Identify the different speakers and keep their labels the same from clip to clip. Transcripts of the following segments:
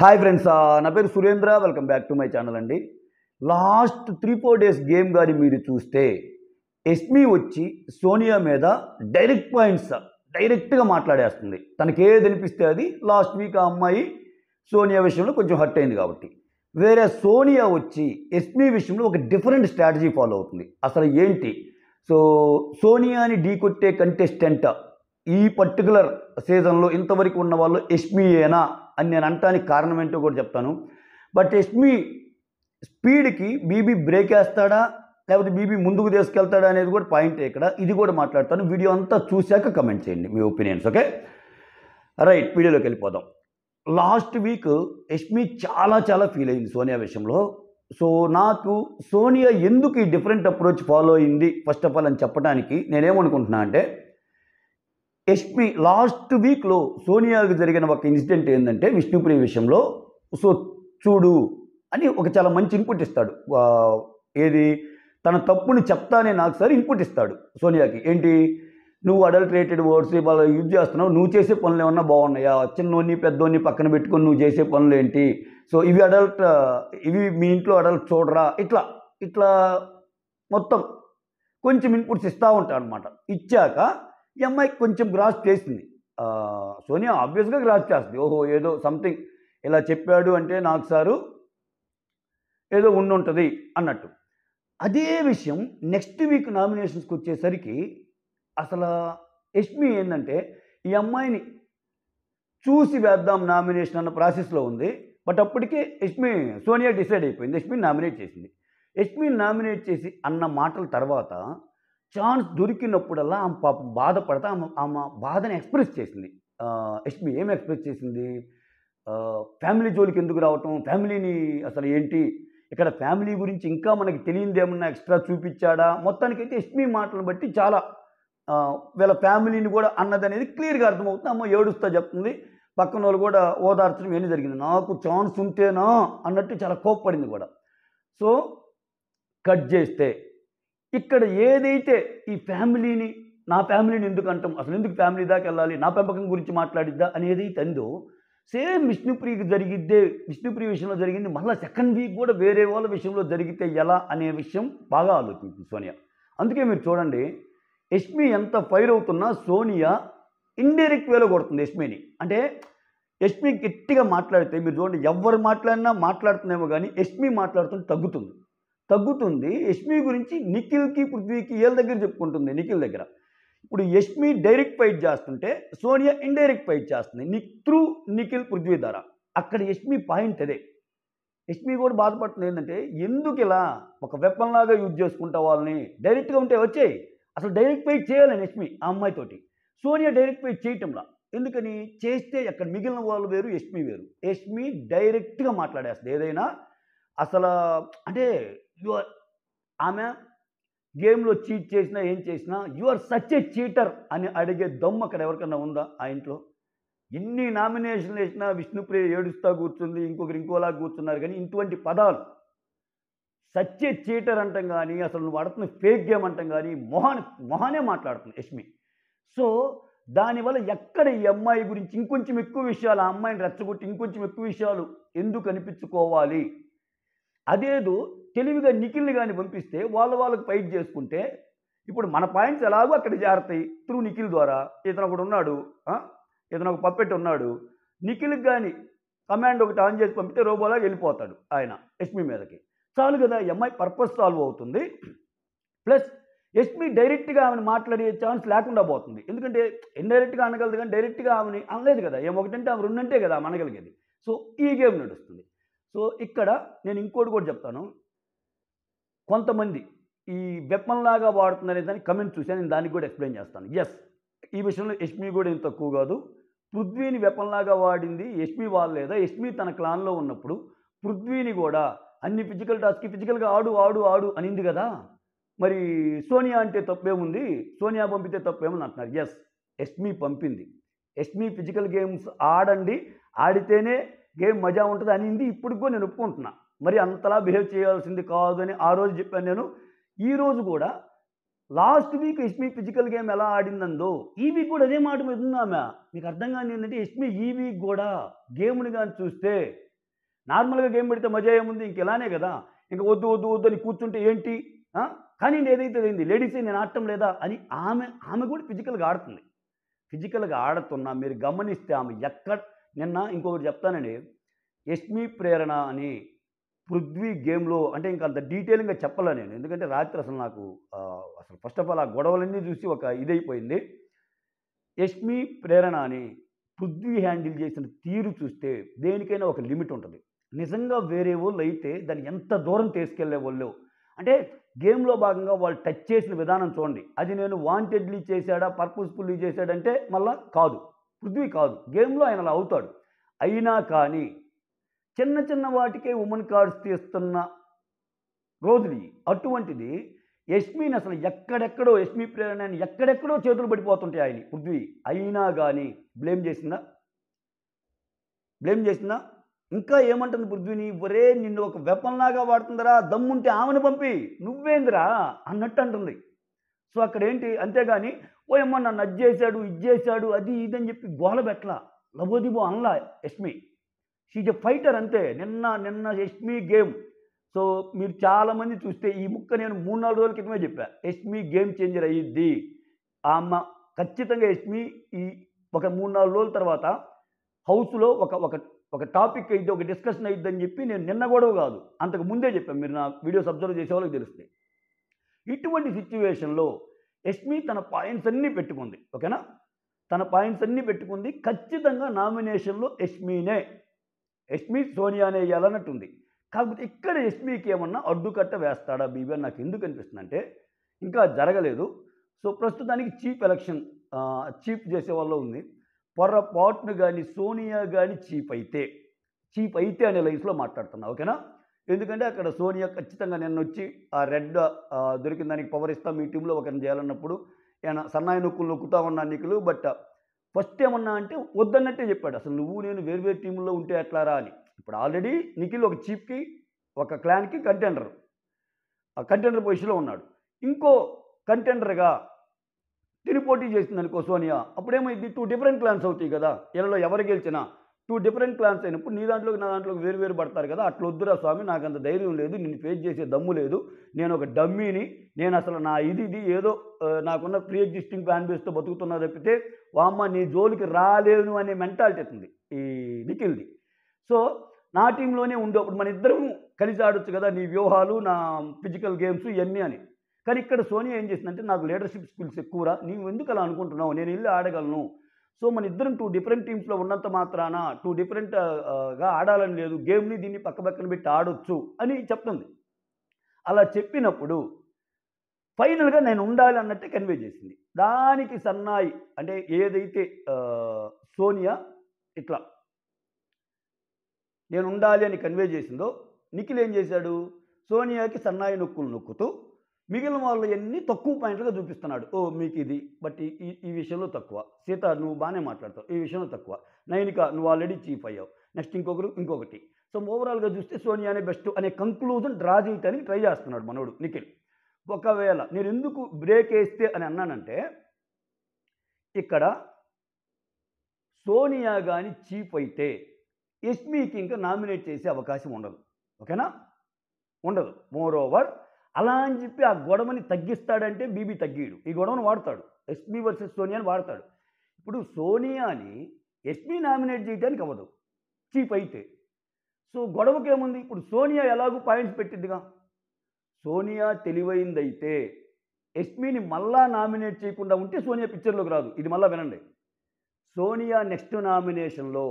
Speaker 1: Hi friends, నా పేరు Surendra. Welcome back to my channel అండి. లాస్ట్ 3-4 డేస్ గేమ్ కానీ మీరు చూస్తే ఎస్మి వచ్చి సోనియా మీద డైరెక్ట్గా మాట్లాడేస్తుంది. తనకి ఏది అనిపిస్తే అది. లాస్ట్ వీక్ ఆ అమ్మాయి సోనియా విషయంలో కొంచెం హర్ట్ అయింది కాబట్టి, వేరే సోనియా వచ్చి ఎస్మి విషయంలో ఒక డిఫరెంట్ స్ట్రాటజీ ఫాలో అవుతుంది. అసలు ఏంటి? సో సోనియాని ఢీకొట్టే కంటెస్టెంట్ ఈ పర్టికులర్ సీజన్లో ఇంతవరకు ఉన్న వాళ్ళు ఎస్మియేనా అని నేను అనటానికి కారణం ఏంటో కూడా చెప్తాను. బట్ ఎస్మి స్పీడ్కి బీబీ బ్రేక్ వేస్తాడా లేకపోతే బీబీ ముందుకు తీసుకెళ్తాడా అనేది కూడా పాయింటే ఇక్కడ. ఇది కూడా మాట్లాడతాను. వీడియో అంతా చూశాక కమెంట్ చేయండి మీ ఒపీనియన్స్. ఓకే, రైట్, వీడియోలోకి వెళ్ళిపోదాం. లాస్ట్ వీక్ ఎస్మి చాలా ఫీల్ అయింది సోనియా విషయంలో. సో నాకు సోనియా ఎందుకు ఈ డిఫరెంట్ అప్రోచ్ ఫాలో అయింది ఫస్ట్ ఆఫ్ ఆల్ అని చెప్పడానికి నేనేమనుకుంటున్నా అంటే, ఎస్మి లాస్ట్ వీక్లో సోనియాకి జరిగిన ఒక ఇన్సిడెంట్ ఏంటంటే విష్ణుప్రియ విషయంలో. సో చూడు అని ఒక చాలా మంచి ఇన్పుట్ ఇస్తాడు. ఏది, తన తప్పుని చెప్తానే నాకు సార్ ఇన్పుట్ ఇస్తాడు సోనియాకి. ఏంటి, నువ్వు అడల్టరేటెడ్ వర్డ్స్ వాళ్ళు యూజ్ చేస్తున్నావు, నువ్వు చేసే పనులు ఏమన్నా బాగున్నాయా, చిన్నోని పెద్దోని పక్కన పెట్టుకొని నువ్వు చేసే పనులు ఏంటి, సో ఇవి మీ ఇంట్లో అడల్ట్ చూడరా, ఇట్లా మొత్తం కొంచెం ఇన్పుట్స్ ఇస్తూ ఉంటాడు అనమాట. ఇచ్చాక ఈ అమ్మాయికి కొంచెం గ్రాస్ చేసింది. సోనియా ఆబ్వియస్గా గ్రాస్ చేస్తుంది. ఓహో ఏదో సంథింగ్ ఇలా చెప్పాడు అంటే నాకు సారు ఏదో ఉండుంటుంది అన్నట్టు. అదే విషయం నెక్స్ట్ వీక్ నామినేషన్స్కి వచ్చేసరికి అసలు ఎస్మి ఏంటంటే ఈ అమ్మాయిని చూసి వేద్దాం నామినేషన్ అన్న ప్రాసెస్లో ఉంది. బట్ అప్పటికే సోనియా డిసైడ్ అయిపోయింది, ఎస్మిని నామినేట్ చేసింది. ఎస్మిని నామినేట్ చేసి అన్న మాటల తర్వాత ఛాన్స్ దొరికినప్పుడల్లా ఆమె పాపం బాధపడతా ఆమె బాధని ఎక్స్ప్రెస్ చేసింది. ఎస్మి ఏం ఎక్స్ప్రెస్ చేసింది, ఫ్యామిలీ జోలికి ఎందుకు రావటం, ఫ్యామిలీని అసలు ఏంటి, ఇక్కడ ఫ్యామిలీ గురించి ఇంకా మనకి తెలియదు ఏమన్నా ఎక్స్ట్రా చూపించాడా. మొత్తానికైతే ఎస్మి మాటలను బట్టి చాలా వీళ్ళ ఫ్యామిలీని కూడా అన్నదనేది క్లియర్గా అర్థమవుతుంది. అమ్మ ఏడుస్తా చెప్తుంది, పక్కన వాళ్ళు కూడా ఓదార్చడం ఏం జరిగింది, నాకు ఛాన్స్ ఉంటేనా అన్నట్టు చాలా కోప్పడింది కూడా. సో కట్ చేస్తే ఇక్కడ ఏదైతే ఈ ఫ్యామిలీని, నా ఫ్యామిలీని ఎందుకు అంటాం, అసలు ఎందుకు ఫ్యామిలీ దాకా వెళ్ళాలి, నా పెంపకం గురించి మాట్లాడిద్దా అనేది అందో సేమ్ విష్ణుప్రియ విషయంలో జరిగింది. మళ్ళీ సెకండ్ వీక్ కూడా వేరే వాళ్ళ విషయంలో జరిగితే ఎలా అనే విషయం బాగా ఆలోచించింది సోనియా. అందుకే మీరు చూడండి, ఎస్మి ఎంత ఫైర్ అవుతున్నా సోనియా ఇండైరెక్ట్ వేలో కొడుతుంది ఎస్మిని. అంటే ఎస్మి గట్టిగా మాట్లాడితే మీరు చూడండి, ఎవరు మాట్లాడినా మాట్లాడుతున్నామో కానీ ఎస్మి మాట్లాడుతుంటే తగ్గుతుంది. ఎస్మి గురించి నిఖిల్కి పృథ్వీకి వీళ్ళ దగ్గర చెప్పుకుంటుంది, నిఖిల్ దగ్గర. ఇప్పుడు ఎస్మి డైరెక్ట్ ఫైట్ చేస్తుంటే సోనియా ఇండైరెక్ట్ ఫైట్ చేస్తుంది త్రూ నిఖిల్ పృథ్వీ ద్వారా. అక్కడ ఎస్మి పాయింట్ అదే. ఎస్మి కూడా బాధపడుతుంది ఏంటంటే, ఎందుకు ఇలా ఒక వెపన్ లాగా యూజ్ చేసుకుంటా వాళ్ళని, డైరెక్ట్గా ఉంటే వచ్చేయి, అసలు డైరెక్ట్ ఫైట్ చేయాలని ఎస్మి ఆ అమ్మాయితోటి. సోనియా డైరెక్ట్ ఫైట్ చేయటంలా. ఎందుకని చేస్తే అక్కడ మిగిలిన వాళ్ళు వేరు, ఎస్మి వేరు. ఎస్మి డైరెక్ట్గా మాట్లాడేస్తుంది ఏదైనా. అసలు అంటే ఆమె గేమ్లో చీట్ చేసినా ఏం చేసినా you are such a cheater అని అడిగే దమ్ము అక్కడ ఎవరికన్నా ఉందా ఆ ఇంట్లో? ఎన్ని నామినేషన్లు వేసినా విష్ణుప్రియ ఏడుస్తా కూర్చుంది, ఇంకోలా కూర్చున్నారు. కానీ ఇటువంటి పదాలు సచ్ ఏ చీటర్ అంటాం కానీ, అసలు నువ్వు ఆడుతున్న ఫేక్ గేమ్ అంటాం కానీ మొహానే మాట్లాడుతుంది ఎస్మి. సో దానివల్ల ఎక్కడ ఈ అమ్మాయి గురించి ఇంకొంచెం ఎక్కువ విషయాలు, ఆ అమ్మాయిని రెచ్చగొట్టి ఇంకొంచెం ఎక్కువ విషయాలు ఎందుకు అనిపించుకోవాలి. అదేదో తెలివిగా నిఖిల్ని కానీ పంపిస్తే వాళ్ళకి ఫైట్ చేసుకుంటే ఇప్పుడు మన పాయింట్స్ ఎలాగో అక్కడ చేరతాయి త్రూ నిఖిల్ ద్వారా. ఇతను ఒకడు ఉన్నాడు, ఇతను ఒక పప్పెట్ ఉన్నాడు, నిఖిల్కి కానీ కమాండ్ ఒకటి ఆన్ చేసి పంపితే రోబోలాగా వెళ్ళిపోతాడు ఆయన ఎస్మి మీదకి. చాలు కదా, ఈ అమ్మాయి పర్పస్ సాల్వ్ అవుతుంది. ప్లస్ ఎస్మి డైరెక్ట్గా ఆమెను మాట్లాడే ఛాన్స్ లేకుండా పోతుంది. ఎందుకంటే ఇండైరెక్ట్గా అనగలదు కానీ డైరెక్ట్గా ఆమెని అనలేదు కదా. ఒకటంటే ఆమె రెండంటే కదా అనగలిగేది. సో ఈ గేమ్ నడుస్తుంది. సో ఇక్కడ నేను ఇంకోటి కూడా చెప్తాను. కొంతమంది ఈ వెపన్ లాగా వాడుతున్నారనే దాన్ని కమెంట్ చూశాను, నేను దానికి కూడా ఎక్స్ప్లెయిన్ చేస్తాను. ఎస్, ఈ విషయంలో ఎస్మి కూడా ఏం తక్కువ కాదు. పృథ్వీని వెపన్ లాగా వాడింది ఎస్మి లేదా ఎస్మి తన క్లాన్లో ఉన్నప్పుడు పృథ్వీని కూడా అన్ని ఫిజికల్ టాస్క్కి ఫిజికల్గా ఆడు అనింది కదా. మరి సోనియా అంటే తప్పేముంది, సోనియా పంపితే తప్పేముంది అంటున్నారు. ఎస్, ఎస్మి పంపింది. ఎస్మి ఫిజికల్ గేమ్స్ ఆడితేనే గేమ్ మజా ఉంటుంది అనింది. ఇప్పుడు కూడా నేను ఒప్పుకుంటున్నా. మరి అంతలా బిహేవ్ చేయాల్సింది కాదు అని ఆ రోజు చెప్పాను నేను. ఈరోజు కూడా లాస్ట్ వీక్ ఎస్మి ఫిజికల్ గేమ్ ఎలా ఆడిందో ఈ వీక్ కూడా అదే మాట మీద ఉందామె. మీకు అర్థం కాని ఏంటంటే ఎస్మి ఈ వీక్ కూడా గేమ్ని కానీ చూస్తే నార్మల్గా గేమ్ పెడితే మజా ఏముంది? ఇంక ఇలానే కదా! ఇంక వద్దు, వద్దు, వద్దు అని కూర్చుంటే ఏంటి? ఆ! కానీ ఏదైతే అయింది లేడీసే నేను ఆడటం లేదా అని ఆమె కూడా ఫిజికల్‌గా ఆడుతుంది. ఫిజికల్‌గా ఆడుతున్నా మీరు గమనిస్తే ఆమె నిన్న ఇంకొకటి చెప్తానండి. 'యష్మి ప్రేరణ' అని పృథ్వీ గేమ్‌లో అంటే ఇంక అంత డీటెయిలింగ్‌గా చెప్పలే నేను. ఎందుకంటే రాత్రి అసలు నాకు అసలు ఫస్ట్ ఆఫ్ ఆల్ ఆ గొడవలన్నీ చూసి ఒక ఇదైపోయింది. 'యష్మి ప్రేరణ' అని పృథ్వీ హ్యాండిల్ చేసిన తీరు చూస్తే దేనికైనా ఒక లిమిట్ ఉంటది. నిజంగా వేరే వోళ్ళైతే దాన్ని ఎంత దూరం తీసుకెళ్ళేవోళ్ళో. అంటే గేమ్‌లో భాగంగా వాళ్ళు టచ్ చేసిన విధానం చూడండి. అది నేను వాంటెడ్‌లీ చేశాడా? పర్పస్‌ఫుల్లీ చేశాడంటే మళ్ళా కాదు. పృథ్వీ కాదు. గేమ్‌లో ఆయన అలా అవుతాడు. అయినా కానీ చిన్న చిన్న వాటికే వుమన్ కార్డ్స్ తీస్తున్న రోజులియి. అటువంటిది యష్మిని అసలు ఎక్కడెక్కడో 'యష్మి ప్రేరణ' అని ఎక్కడెక్కడో చేతులు పడిపోతుంటాయి ఆయనయి పృథ్వీ. అయినా గాని బ్లేమ్ చేసిందా? బ్లేమ్ చేసిందా? ఇంకా ఏమంటుంది పృథ్వీని? "ఒరేయ్! నిన్ను ఒక వెపన్‌లాగా వాడుతుందిరా! దమ్ముంటే ఆమెను పంపి. నువ్వేందిరా?" అన్నట్టు అంటుంది. సో, అక్కడేంటి అంతేగాని ఓయమ్మ నన్ను అది చేశాడు, ఇది చేశాడు, అది ఇది అని చెప్పి గోల పెట్టలా. లబోదిబో అనలా Yashmi. She is a fighter అంతే. నిన్న యష్మి గేమ్. సో, మీరు చాలామంది చూస్తే ఈ ముక్క నేను 3, 4 రోజుల క్రితమే చెప్పా. యష్మి గేమ్ చేంజర్ అయ్యిద్ది. ఖచ్చితంగా యష్మి ఈ ఒక 3, 4 రోజుల తర్వాత హౌస్‌లో ఒక ఒక ఒక టాపిక్ అయ్యిద్ది, ఒక డిస్కషన్ అయ్యిద్దని చెప్పి నేను నిన్న గొడవ కాదు. అంతకు ముందే చెప్పాను. మీరు నా వీడియోస్ అబ్జర్వ్ చేసే వాళ్ళకి తెలుస్తాయి. ఇటువంటి సిట్యుయేషన్‌లో యష్మి తన పాయింట్స్ అన్నీ పెట్టుకుంది. ఓకేనా? తన పాయింట్స్ అన్నీ పెట్టుకుంది. ఖచ్చితంగా నామినేషన్‌లో యష్మి సోనియానే ఎయ్యాలన్నట్టుంది. కాకపోతే ఇక్కడ యష్మికి ఏమన్నా అడ్డుకట్ట వేస్తాడా బీబీ అని నాకు ఎందుకు అనిపిస్తుందంటే ఇంకా జరగలేదు. సో, ప్రస్తుతానికి చీఫ్ చేసే వాళ్ళలో ఉంది. పొరపాటున గాని సోనియా గాని చీఫ్ అయితే అనే లైన్స్‌లో మాట్లాడుతున్నా. ఓకేనా? ఎందుకంటే అక్కడ సోనియా ఖచ్చితంగా నిన్నొచ్చి ఆ రెడ్ దొరికిన దానికి పవర్ ఇస్తాం మీ టీమ్‌లో ఒకరిని చేయాలన్నప్పుడు సన్నాయి నొక్కులు నొక్కుతా ఉన్నాను నిఖిలు. బట్ ఫస్ట్ ఏమన్నా అంటే వద్దన్నట్టే చెప్పాడు. అసలు నువ్వు నేను వేరు వేరు టీముల్లో ఉంటే ఎట్లారా అని. ఇప్పుడు ఆల్రెడీ నిఖిల్ ఒక చీఫ్‌కి, ఒక క్లాన్‌కి కంటెండర్. ఆ కంటెండర్ పొజిషన్‌లో ఉన్నాడు. ఇంకో కంటెండర్‌గా తిని పోటీ చేసిందనుకో సోనియా. అప్పుడేమైద్ది 2 డిఫరెంట్ క్లాన్స్ అవుతాయి కదా! ఈళ్ళలో ఎవరు గెలిచినా 2 డిఫరెంట్ క్లాన్స్ అయినప్పుడు నీ దాంట్లోకి, నా దాంట్లోకి వేరు వేరు పడతారు కదా! అట్లొద్దురా స్వామి నాకంత ధైర్యం లేదు. నిన్ను ఫేస్ చేసే దమ్ము లేదు. నేనొక డమ్మీని. నేనసలు నా ఇది ఏదో నాకున్న ప్రీ ఎగ్జిస్టింగ్ ఫ్యాన్ బేస్‌తో బతుకుతున్నా తప్పితే, వామ్మ నీ జోలికి రాలేను అనే మెంటాలిటీ ఉంది ఈ నిఖిల్‌ది. సో, నా టీమ్‌లోనే ఉండు. అప్పుడు మనిద్దరం కలిసి ఆడొచ్చు కదా! నీ వ్యూహాలు, నా ఫిజికల్ గేమ్స్ ఇయన్నీ అని. కానీ ఇక్కడ సోనియా ఏం చేసిందంటే నాకు లీడర్‌షిప్ స్కిల్స్ ఎక్కువరా. నీవెందుకు అలా అనుకుంటున్నావు? నేనెళ్లి ఆడగలను. సో, మనిద్దరం 2 డిఫరెంట్ టీమ్స్‌లో ఉన్నంత మాత్రాన 2 డిఫరెంట్ గా ఆడాలని లేదు. గేమ్‌ని దీన్ని పక్కన పెట్టి ఆడొచ్చు అని చెప్తుంది. అలా చెప్పినప్పుడు ఫైనల్‌గా నేను ఉండాలి అన్నట్టే కన్వే చేసింది. దానికి సన్నాయి అంటే ఏదైతే సోనియా ఇట్లా నేనుండాలి అని కన్వే చేసిందో నిఖిల్ ఏం చేశాడు? సోనియాకి సన్నాయి నొక్కులు నొక్కుతూ మిగిలిన వాళ్ళయన్నీ తక్కువ పాయింట్లుగా చూపిస్తున్నాడు. ఓహ్! మీకిది. బట్ ఈ విషయంలో తక్కువ. సీత నువ్వు బానే మాట్లాడతావు. ఈ విషయంలో తక్కువ. నైనిక నువ్వు ఆల్రెడీ చీఫ్ అయ్యావు. నెక్స్ట్ ఇంకొకటి. సో, ఓవరాల్‌గా చూస్తే సోనియానే బెస్ట్ అనే కంక్లూజన్ డ్రా చేయటానికి ట్రై చేస్తున్నాడు మనోడు నిఖిల్. ఒకవేళ నేనెందుకు బ్రేకేస్తే అని అన్నానంటే, ఇక్కడ సోనియా గాని చీఫ్ అయితే యష్మికి ఇంకా నామినేట్ చేసే అవకాశం ఉండదు. ఓకేనా? ఉండదు. మోరోవర్ అలా అని చెప్పి ఆ గొడవని తగ్గిస్తాడంటే బీబీ తగ్గీయడు. ఈ గొడవను వాడతాడు. యష్మి వర్సెస్ సోనియాని వాడతాడు. ఇప్పుడు సోనియాని యష్మి నామినేట్ చేయడానికి అవ్వదు చీఫ్ అయితే. సో, గొడవకేముంది? ఇప్పుడు సోనియా ఎలాగూ పాయింట్స్ పెట్టిద్దిగా. సోనియా తెలివైందైతే యష్మిని మళ్ళా నామినేట్ చేయకుండా ఉంటే సోనియా పిక్చర్‌లోకి రాదు. ఇది మళ్ళా వినండి. సోనియా నెక్స్ట్ నామినేషన్‌లో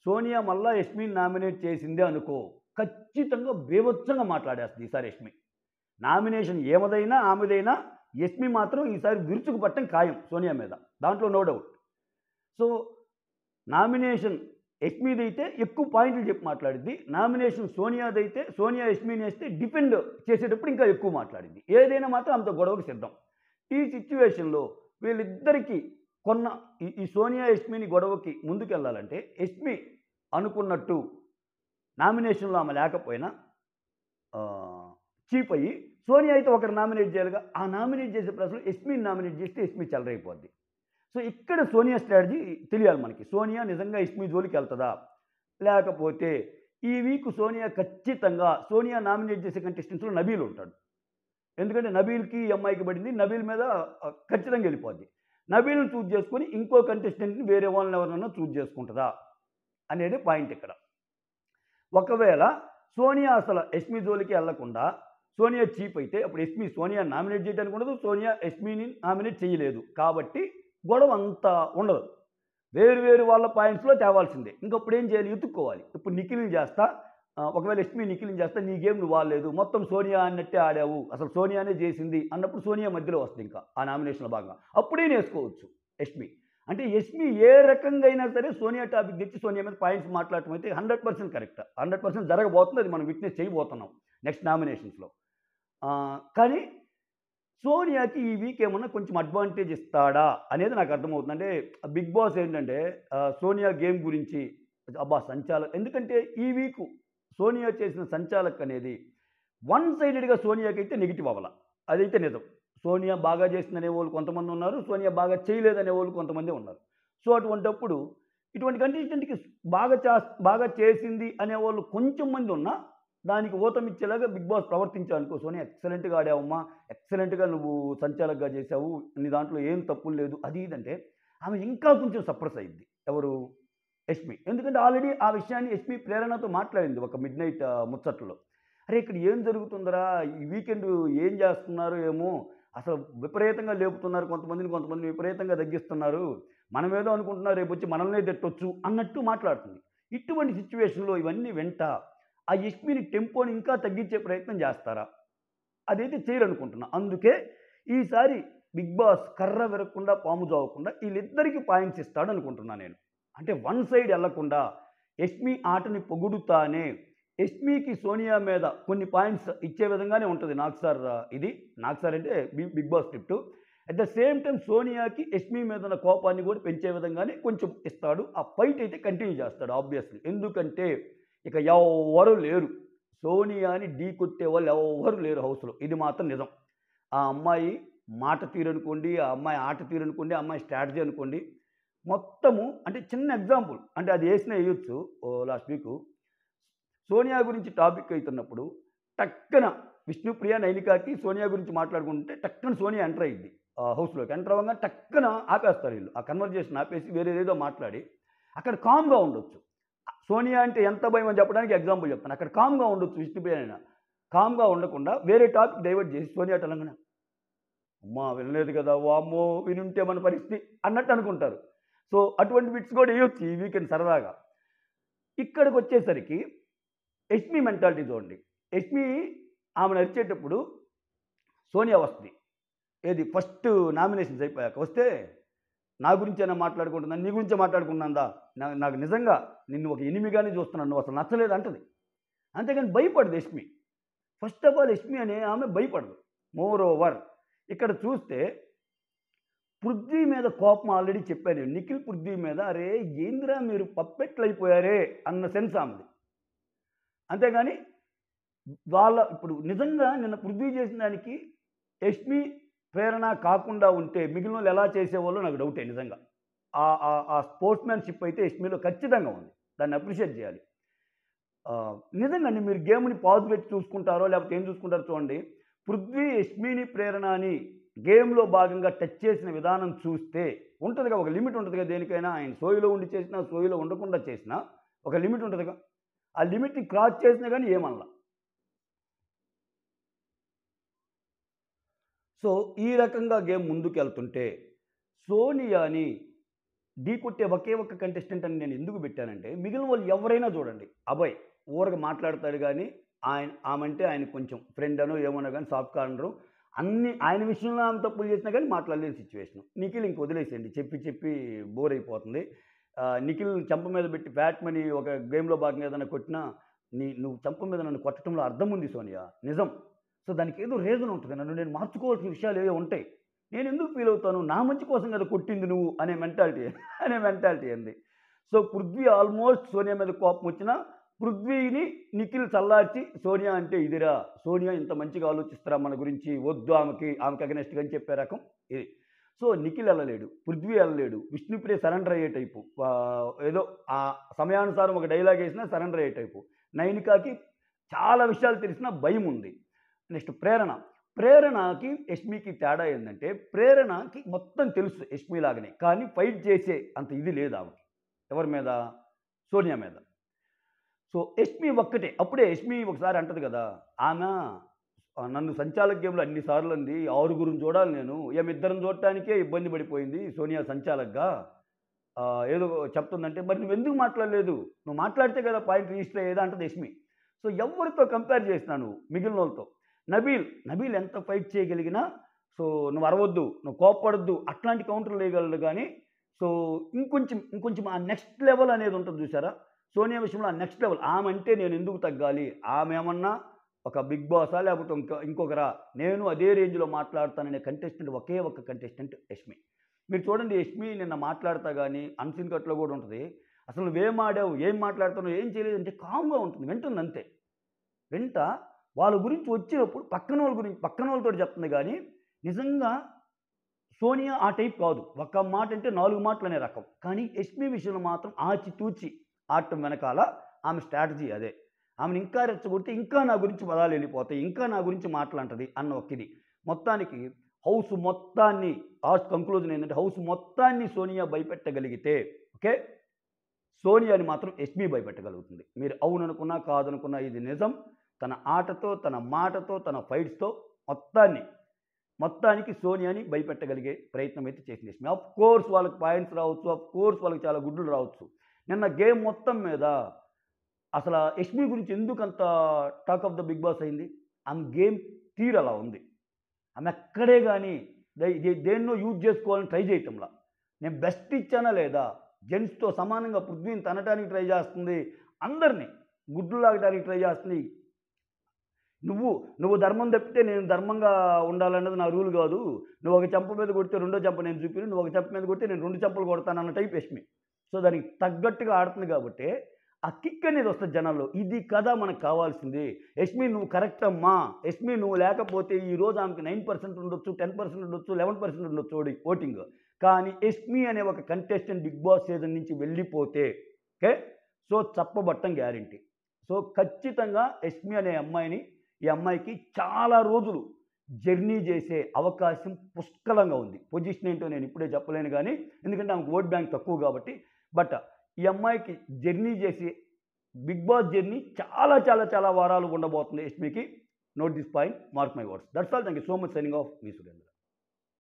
Speaker 1: సోనియా మళ్ళా యష్మిని నామినేట్ చేసిందే అనుకో, ఖచ్చితంగా బీభత్సంగా మాట్లాడేస్తది ఈసారి యష్మి. నామినేషన్ ఆమెదైనా యష్మి మాత్రం ఈసారి విరుచుకుపడటం ఖాయం సోనియా మీద. దాంట్లో నో డౌట్. సో, నామినేషన్ యష్మిదైతే ఎక్కువ పాయింట్లు చెప్పి మాట్లాడిద్ది. నామినేషన్ సోనియాదైతే సోనియా యష్మిని వేస్తే డిఫెండ్ చేసేటప్పుడు ఇంకా ఎక్కువ మాట్లాడిద్ది. ఏదైనా మాత్రం అంత గొడవకు సిద్ధం. ఈ సిట్యుయేషన్‌లో వీళ్ళిద్దరికీ ఈ సోనియా యష్మిని గొడవకి ముందుకెళ్ళాలంటే యష్మి అనుకున్నట్టు నామినేషన్‌లో ఆమె లేకపోయినా చీఫ్ అయ్యి సోనియా అయితే ఒకరు నామినేట్ చేయాలిగా. ఆ నామినేట్ చేసే ప్రాసెస్‌లో యష్మిని నామినేట్ చేస్తే యష్మి చెలరైపోద్ది. సో, ఇక్కడ సోనియా స్ట్రాటజీ తెలియాలి మనకి. సోనియా నిజంగా యష్మి జోలికి వెళ్తదా? లేకపోతే ఈ వీక్ సోనియా ఖచ్చితంగా సోనియా నామినేట్ చేసే కంటెస్టెంట్స్లో నబీల్ ఉంటాడు. ఎందుకంటే నబీల్‌కి ఈ అమ్మాయికి పడింది. నబీల్ మీద ఖచ్చితంగా వెళ్ళిపోద్ది. నబీల్‌ని చూజ్ చేసుకొని ఇంకో కంటెస్టెంట్‌ని వేరే వాళ్ళని ఎవరినన్నా చూజ్ చేసుకుంటదా అనేది పాయింట్ ఇక్కడ. ఒకవేళ సోనియా అసలు యష్మి జోలికి ఎళ్ళకుండా సోనియా చీప్ అయితే అప్పుడు సోనియా నామినేట్ చేయడానికి ఉండదు. సోనియా యష్మిని నామినేట్ చేయలేదు. కాబట్టి గొడవ అంతా ఉండదు. వేరు వాళ్ళ పాయింట్స్‌లో తేవాల్సిందే. ఇంకప్పుడు ఏం చేయాలి? ఎతుక్కోవాలి. ఇప్పుడు నిఖిల్‌ని చేస్తా ఒకవేళ యష్మి నిఖిల్‌ని చేస్తా నీ గేమ్ నువ్వు ఆడలేదు. మొత్తం సోనియా అన్నట్టే ఆడావు. అసలు సోనియానే చేసింది అన్నప్పుడు సోనియా మధ్యలో వస్తుంది ఇంకా ఆ నామినేషన్‌లో భాగంగా. అప్పుడైనా ఏసుకోవచ్చు యష్మి. అంటే యష్మి ఏ రకంగా అయినా సరే సోనియా టాపిక్ తెచ్చి సోనియా మీద పాయింట్స్ మాట్లాడటం అయితే 100% కరెక్ట్. 100% జరగబోతుంది. అది మనం విట్నెస్ చేయబోతున్నాం నెక్స్ట్ నామినేషన్స్‌లో. కానీ సోనియాకి ఈ వీక్ ఏమన్నా కొంచెం అడ్వాంటేజ్ ఇస్తాడా అనేది నాకు అర్థమవుతుంది. అంటే బిగ్ బాస్ ఏంటంటే సోనియా గేమ్ గురించి అబ్బా! ఎందుకంటే ఈ వీకు సోనియా చేసిన సంచాలక్ అనేది వన్ సైడెడ్‌గా సోనియాకైతే నెగెటివ్ అవ్వల. అదైతే నిజం. సోనియా బాగా చేసిందనే వాళ్ళు కొంతమంది ఉన్నారు. సోనియా బాగా చేయలేదనే వాళ్ళు కొంతమంది ఉన్నారు. సో, అటువంటప్పుడు ఇటువంటి కంటెస్టెంట్‌కి బాగా చేసింది అనేవాళ్ళు కొంచెం మంది ఉన్నా దానికి ఊతమిచ్చేలాగా బిగ్ బాస్ ప్రవర్తించావనుకో, సోనియా ఎక్సలెంట్‌గా ఆడావమ్మా, ఎక్సలెంట్‌గా నువ్వు సంచాలకుగా చేశావు, నీ దాంట్లో ఏం తప్పులు లేదు అది ఇది అంటే ఆమె ఇంకా కొంచెం సప్రెస్ అయ్యిద్ది. ఎవరు? యష్మి. ఎందుకంటే ఆల్రెడీ ఆ విషయాన్ని యష్మి ప్రేరణతో మాట్లాడింది ఒక మిడ్‌నైట్ ముచ్చట్లో. అరే! ఇక్కడ ఏం జరుగుతుందిరా? ఈ వీకెండ్ ఏం చేస్తున్నారో ఏమో! అసలు విపరీతంగా లేపుతున్నారు కొంతమందిని విపరీతంగా తగ్గిస్తున్నారు. మనమేదో అనుకుంటున్నా రేపొచ్చి మనల్నే తిట్టొచ్చు అన్నట్టు మాట్లాడుతుంది. ఇటువంటి సిట్యుయేషన్‌లో ఇవన్నీ వింటా ఆ యష్మిని టెంపోని ఇంకా తగ్గించే ప్రయత్నం చేస్తారా? అదైతే చేయరనుకుంటున్నా. అందుకే ఈసారి బిగ్ బాస్ కర్ర విరగకుండా పాము జావకుండా ఈళ్ళిద్దరికీ పాయింట్స్ ఇస్తాడనుకుంటున్నా నేను. అంటే వన్ సైడ్ ఎళ్ళకుండా యష్మి ఆటని పొగుడుతానే యష్మికి సోనియా మీద కొన్ని పాయింట్స్ ఇచ్చే విధంగానే ఉంటుంది నాకు సార్ అంటే big boss script. At the same time సోనియాకి యష్మి మీద ఉన్న కోపాన్ని కూడా పెంచే విధంగానే కొంచెం ఇస్తాడు. ఆ ఫైట్ అయితే కంటిన్యూ చేస్తాడు ఆబ్వియస్లీ. ఎందుకంటే ఇక ఎవ్వరు లేరు. సోనియాని ఢీకొట్టే వాళ్ళు ఎవ్వరు లేరు హౌస్‌లో. ఇది మాత్రం నిజం. ఆ అమ్మాయి మాట తీరనుకోండి, ఆ అమ్మాయి ఆట తీరనుకోండి, ఆ అమ్మాయి స్ట్రాటజీ అనుకోండి. మొత్తము అంటే చిన్న ఎగ్జాంపుల్ అంటే అది ఏసినా ఎయొచ్చు. లాస్ట్ వీకు సోనియా గురించి టాపిక్ అయితున్నప్పుడు టక్కన విష్ణుప్రియ, నైనికాకి సోనియా గురించి మాట్లాడుకుంటే టక్కన సోనియా ఎంటర్ అయ్యిద్ది హౌస్‌లోకి. ఎంటర్ అవ్వంగానే టక్కన ఆపేస్తారు వీళ్ళు. ఆ కన్వర్జేషన్ ఆపేసి వేరేదేదో మాట్లాడి అక్కడ కామ్‌గా ఉండొచ్చు. సోనియా అంటే ఎంత భయం అని చెప్పడానికి ఎగ్జాంపుల్ చెప్తాను. అక్కడ కామ్‌గా ఉండొచ్చు విష్ణుప్రియనైనా. కామ్‌గా ఉండకుండా వేరే టాపిక్ డైవర్ట్ చేసి సోనియా తెలంగాణ అమ్మా! వినలేదు కదా! వామ్మో! వినుంటే మన పరిస్థితి అన్నట్టు అనుకుంటారు. సో, అటువంటి బిట్స్ కూడా ఎయొచ్చు ఈ వీకెండ్ సరదాగా. ఇక్కడికొచ్చేసరికి యష్మి మెంటాలిటీ చూడండి. యష్మి ఆమెను అరిచేటప్పుడు సోనియా వస్తది. ఏది ఫస్ట్ నామినేషన్స్ అయిపోయాక వస్తే, నా గురించేనా మాట్లాడుకుంటున్నా? నీ గురించే మాట్లాడుకున్నాందా? నాకు నిజంగా నిన్ను ఒక ఎనిమిగానే చూస్తున్నాను. నువ్వు అసలు నచ్చలేదు అంటది. అంతేగాని భయపడదు Yashmi. First of all Yashmi అనే ఆమె భయపడదు. మోర్ ఓవర్ ఇక్కడ చూస్తే పృథ్వీ మీద కోపం ఆల్రెడీ చెప్పాను. నిఖిల్ పృథ్వీ మీద అరే ఏందిరా మీరు పప్పెట్లయిపోయారే అన్న సెన్స్ ఆమెది. అంతేగాని ఇప్పుడు నిజంగా నిన్న పృథ్వీ చేసిన దానికి యష్మి ప్రేరణ కాకుండా ఉంటే మిగిలినోళ్ళు ఎలా చేసేవాళ్ళో నాకు డౌటే నిజంగా. ఆ స్పోర్ట్స్‌మ్యాన్‌షిప్ అయితే యష్మిలో ఖచ్చితంగా ఉంది. దాన్ని అప్రిషియేట్ చేయాలి. నిజంగానే మీరు గేమ్‌ని పాజ్ పెట్టి చూసుకుంటారో లేకపోతే ఏం చూసుకుంటారో చూడండి. పృథ్వీ యష్మిని, ప్రేరణని గేమ్‌లో భాగంగా టచ్ చేసిన విధానం చూస్తే ఉంటదిగా ఒక లిమిట్ ఉంటదిగా దేనికైనా. ఆయన సోయిలో ఉండి చేసినా, సోయిలో ఉండకుండా చేసినా ఒక లిమిట్ ఉంటదిగా. ఆ లిమిట్‌ని క్రాస్ చేసినా గాని ఏమనల. సో, ఈ రకంగా గేమ్ ముందుకెళ్తుంటే సోనియాని ఢీకొట్టే ఒకే ఒక్క కంటెస్టెంట్ అని నేను ఎందుకు పెట్టానంటే, మిగిలిన వాళ్ళు ఎవరైనా చూడండి. అభయ్ ఊరక మాట్లాడతాడు గానీ, ఆమంటే ఆయనకు కొంచెం ఫ్రెండ్ అనో, ఏమనో గానీ సాఫ్ట్ కార్నరు. ఆయన విషయంలో ఆమె తప్పులు చేసినా గానీ మాట్లాడలేని సిచ్యువేషను. నిఖిల్ ఇంక వదిలేసేయండి. చెప్పి బోర్ అయిపోతుంది. నిఖిల్ చెంప మీద పెట్టి ఫ్యాట్ మనీ ఒక గేమ్‌లో భాగంగా ఏదైనా కొట్టినా, నువ్వు చెంప మీద నన్ను కొట్టడంలో అర్థం ఉంది సోనియా. నిజం. సో, దానికి ఏదో రీజన్ ఉంటది. నన్ను నేను మార్చుకోవాల్సిన విషయాలు ఏవో ఉంటాయి. నేనెందుకు ఫీల్ అవుతాను? నా మంచి కోసం కదా కొట్టింది నువ్వు అనే మెంటాలిటీ అంది. సో, పృథ్వీ ఆల్మోస్ట్ సోనియా మీద కోపం వచ్చినా, పృథ్వీని నిఖిల్ చల్లార్చి సోనియా అంటే ఇదిరా! సోనియా ఇంత మంచిగా ఆలోచిస్తారా మన గురించి? వద్దు ఆమెకి అగైనెస్ట్‌గా అని చెప్పే రకం ఇది. సో నిఖిల్ వెళ్ళలేడు, పృథ్వీ వెళ్ళలేడు, విష్ణుప్రియ సరెండర్ అయ్యే టైపు, ఏదో ఆ సమయానుసారం ఒక డైలాగ్ వేసినా సరెండర్ అయ్యే టైపు. నైనికాకి చాలా విషయాలు తెలిసిన భయం ఉంది. నెక్స్ట్ ప్రేరణకి యష్మికి తేడా ఏంటంటే, ప్రేరణకి మొత్తం తెలుసు యష్మి లాగానే, కానీ ఫైట్ చేసే అంత ఇది లేదు ఆమెకి. ఎవరి మీద? సోనియా మీద. సో యష్మి ఒక్కటే. అప్పుడే యష్మి ఒకసారి అంటది కదా, ఆమె నన్ను సంచాలక్ గేమ్లో అన్ని సార్లు అంది, 6గురిని చూడాలి నేను, ఇద్దరం చూడటానికే ఇబ్బంది పడిపోయింది సోనియా సంచాలక్గా, ఏదో చెప్తుందంటే, మరి నువ్వు ఎందుకు మాట్లాడలేదు, నువ్వు మాట్లాడితే కదా పాయింట్ రిజిస్టర్ అయ్యేదా అంటది యష్మి. సో ఎవరితో కంపేర్ చేసినాను మిగిలిన వాళ్ళతో? నబీల్ ఎంత ఫైట్ చేయగలిగినా, సో నువ్వు అరవద్దు, నువ్వు కోప్పడద్దు, అట్లాంటి కౌంటర్లు వేయగలడు. కానీ సో ఇంకొంచెం ఆ నెక్స్ట్ లెవెల్ అనేది ఉంటుంది చూసారా, సోనియా విషయంలో ఆ నెక్స్ట్ లెవెల్. ఆమె అంటే నేను ఎందుకు తగ్గాలి, ఆమె ఏమన్నా ఒక బిగ్ బాసా లేకపోతే ఇంకొకరా, నేను అదే రేంజ్లో మాట్లాడతాననే కంటెస్టెంట్ ఒకే ఒక్క కంటెస్టెంట్ యష్మి. మీరు చూడండి, యష్మి నిన్న మాట్లాడతా కానీ అన్సీన్ కట్లో కూడా ఉంటుంది, అసలు నువ్వేం ఆడావు, ఏం మాట్లాడుతున్నావు, ఏం చేయలేదు అంటే కామ్గా ఉంటుంది, వింటుంది అంతే. వాళ్ళ గురించి వచ్చినప్పుడు పక్కన వాళ్ళతో చెప్తుంది. కానీ నిజంగా సోనియా ఆ టైప్ కాదు, ఒక్క మాట అంటే 4 మాటలు అనే రకం. కానీ యష్మి విషయంలో మాత్రం ఆచితూచి ఆడటం వెనకాల ఆమె స్ట్రాటజీ అదే. ఆమెను ఇంకా రెచ్చగొడితే ఇంకా నా గురించి పదాలు వెళ్ళిపోతాయి, ఇంకా నా గురించి మాట్లాంటది అన్న ఒక్కది. మొత్తానికి హౌస్ మొత్తాన్ని, కంక్లూజన్ ఏంటంటే, హౌస్ మొత్తాన్ని సోనియా భయపెట్టగలిగితే ఓకే, సోనియాని మాత్రం యష్మి భయపెట్టగలుగుతుంది. మీరు అవుననుకున్నా కాదనుకున్నా ఇది నిజం. తన ఆటతో, తన మాటతో, తన ఫైట్స్తో మొత్తానికి సోనియాని భయపెట్టగలిగే ప్రయత్నం అయితే చేసింది యష్మి. ఆఫ్ కోర్స్ వాళ్ళకి పాయింట్స్ రావచ్చు, ఆఫ్ కోర్స్ వాళ్ళకి చాలా గుడ్లు రావచ్చు. నిన్న గేమ్ మొత్తం మీద అసలు యష్మి గురించి ఎందుకు అంత talk of the Bigg Boss అయింది? ఆమె గేమ్ తీరు అలా ఉంది. ఆమె ఎక్కడే కానీ దేన్నో యూజ్ చేసుకోవాలని ట్రై చేయటంలా. నేను బెస్ట్ ఇచ్చానా లేదా, జెంట్స్తో సమానంగా పృథ్వీని తనటానికి ట్రై చేస్తుంది, అందరినీ గుడ్లు లాగడానికి ట్రై చేస్తుంది. నువ్వు ధర్మం తప్పితే నేను ధర్మంగా ఉండాలన్నది నా రూల్ కాదు, నువ్వు ఒక చెంప మీద కొడితే రెండో చెంప నేను చూపిను, నువ్వు ఒక చెంప మీద కొడితే నేను 2 చెంపలు కొడతానన్న టైప్ యష్మి. సో దానికి తగ్గట్టుగా ఆడుతుంది కాబట్టి ఆ కిక్ అనేది వస్తుంది జనాల్లో. ఇది కదా మనకు కావాల్సింది. యష్మి నువ్వు కరెక్ట్ అమ్మా, యష్మి నువ్వు లేకపోతే ఈరోజు ఆమెకి 9% ఉండొచ్చు, 10% ఉండొచ్చు, 11% ఉండొచ్చు ఓటింగ్. కానీ యష్మి అనే ఒక కంటెస్టెంట్ బిగ్ బాస్ సీజన్ నుంచి వెళ్ళిపోతే ఓకే, సో చప్పబట్టం గ్యారంటీ. సో ఖచ్చితంగా యష్మి అనే ఈ అమ్మాయికి చాలా రోజులు జర్నీ చేసే అవకాశం పుష్కలంగా ఉంది. పొజిషన్ ఏంటో నేను ఇప్పుడే చెప్పలేను కానీ, ఎందుకంటే ఆమెకు ఓట్ బ్యాంక్ తక్కువ కాబట్టి. బట్ ఈ అమ్మాయికి జర్నీ చేసి బిగ్ బాస్ జర్నీ చాలా చాలా చాలా వారాలు ఉండబోతుంది యష్మికి. Note this point, mark my words. That's all. Thank you so much. Signing off, మీ సురేంద్ర.